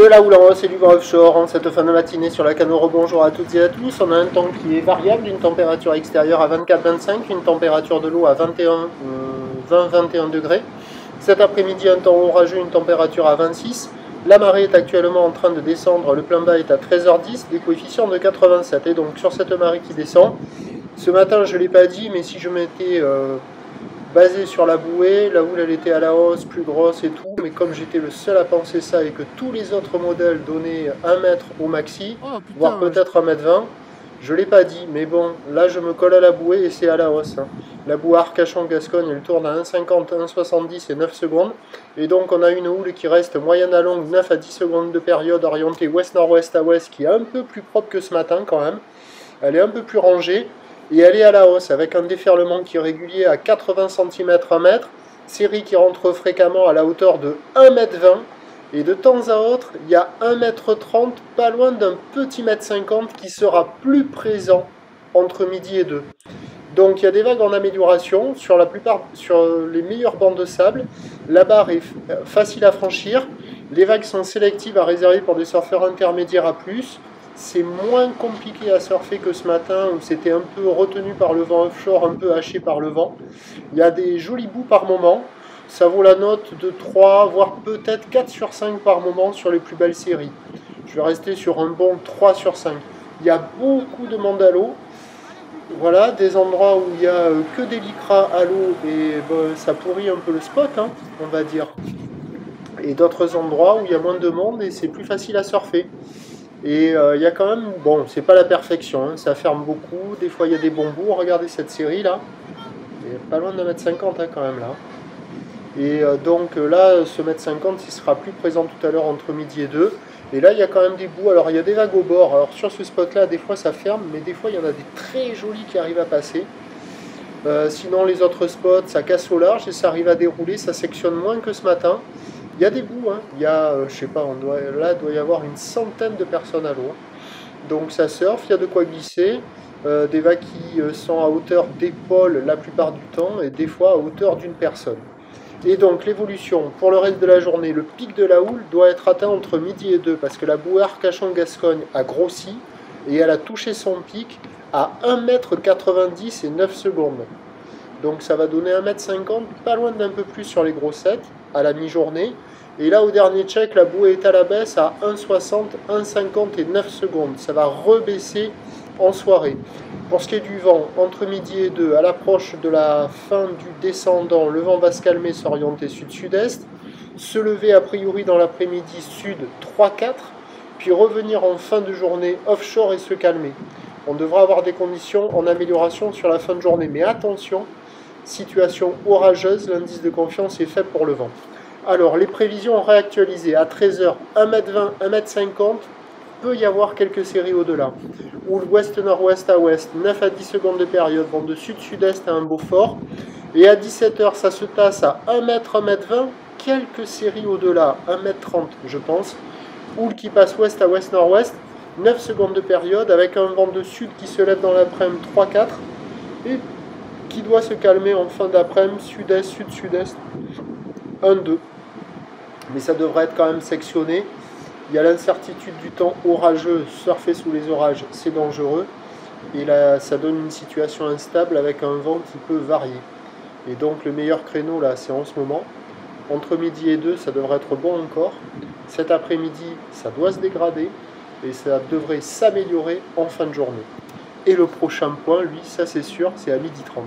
De la houle en hausse et du vent offshore en cette fin de matinée sur la Canoro. Bonjour à toutes et à tous. On a un temps qui est variable, une température extérieure à 24-25, une température de l'eau à 20-21 degrés. Cet après-midi, un temps orageux, une température à 26. La marée est actuellement en train de descendre, le plein bas est à 13h10, des coefficients de 87. Et donc sur cette marée qui descend, ce matin je ne l'ai pas dit, mais si je m'étais basé sur la bouée, la houle elle était à la hausse, plus grosse et tout, mais comme j'étais le seul à penser ça et que tous les autres modèles donnaient 1 mètre au maxi, voire peut-être 1,20 m, je ne l'ai pas dit, mais bon, là je me colle à la bouée et c'est à la hausse. La bouée Arcachon-Gascogne elle tourne à 1,50, 1,70 et 9 secondes, et donc on a une houle qui reste moyenne à longue, 9 à 10 secondes de période, orientée ouest-nord-ouest à ouest, qui est un peu plus propre que ce matin quand même, elle est un peu plus rangée. Et elle est à la hausse avec un déferlement qui est régulier à 80 cm 1 mètre, série qui rentre fréquemment à la hauteur de 1,20 m, et de temps à autre, il y a 1,30 m, pas loin d'un petit 1,50 m qui sera plus présent entre midi et 2. Donc il y a des vagues en amélioration sur la plupart, sur les meilleures bandes de sable. La barre est facile à franchir, les vagues sont sélectives à réserver pour des surfeurs intermédiaires à plus. C'est moins compliqué à surfer que ce matin où c'était un peu retenu par le vent offshore, un peu haché par le vent. Il y a des jolis bouts par moment. Ça vaut la note de 3, voire peut-être 4 sur 5 par moment sur les plus belles séries. Je vais rester sur un bon 3 sur 5. Il y a beaucoup de monde à l'eau. Voilà, des endroits où il n'y a que des lycras à l'eau et ben, ça pourrit un peu le spot, hein, on va dire. Et d'autres endroits où il y a moins de monde et c'est plus facile à surfer. Et il y a quand même, bon, c'est pas la perfection, hein, ça ferme beaucoup, des fois il y a des bons bouts, regardez cette série là, il est pas loin de 1,50 m hein, quand même là. Et donc là, ce 1,50 m il sera plus présent tout à l'heure entre midi et 2. Et là il y a quand même des bouts, alors il y a des vagues au bord, alors sur ce spot là des fois ça ferme, mais des fois il y en a des très jolis qui arrivent à passer. Sinon les autres spots ça casse au large et ça arrive à dérouler, ça sectionne moins que ce matin. Il y a des bouts, hein. Il y a, je sais pas, là il doit y avoir une centaine de personnes à l'eau. Donc ça surfe, il y a de quoi glisser. Des vagues qui sont à hauteur d'épaule la plupart du temps et des fois à hauteur d'une personne. Et donc l'évolution, pour le reste de la journée, le pic de la houle doit être atteint entre midi et 2 parce que la bouée Arcachon-Gascogne a grossi et elle a touché son pic à 1,90 m et 9 secondes. Donc ça va donner 1,50 m, pas loin d'un peu plus sur les grossettes, à la mi-journée. Et là, au dernier check, la bouée est à la baisse à 1,60, 1,50 et 9 secondes. Ça va rebaisser en soirée. Pour ce qui est du vent, entre midi et 2, à l'approche de la fin du descendant, le vent va se calmer, s'orienter sud-sud-est, se lever a priori dans l'après-midi sud 3-4, puis revenir en fin de journée offshore et se calmer. On devra avoir des conditions en amélioration sur la fin de journée. Mais attention, situation orageuse, l'indice de confiance est faible pour le vent. Alors, les prévisions réactualisées à 13h, 1,20 m, 1,50 m, peut y avoir quelques séries au-delà. Houle ouest-nord-ouest à ouest, 9 à 10 secondes de période, vent de sud-sud-est à un beau fort. Et à 17h, ça se tasse à 1 m, 1,20 m, quelques séries au-delà, 1,30 m je pense. Houle qui passe ouest à ouest-nord-ouest, 9 secondes de période, avec un vent de sud qui se lève dans l'après-midi 3-4, et qui doit se calmer en fin d'après-midi, sud-est, sud-sud-est, 1-2. Mais ça devrait être quand même sectionné. Il y a l'incertitude du temps orageux, surfer sous les orages, c'est dangereux. Et là, ça donne une situation instable avec un vent qui peut varier. Et donc le meilleur créneau là, c'est en ce moment. Entre midi et 2, ça devrait être bon encore. Cet après-midi, ça doit se dégrader. Et ça devrait s'améliorer en fin de journée. Et le prochain point, lui, ça c'est sûr, c'est à 12h30.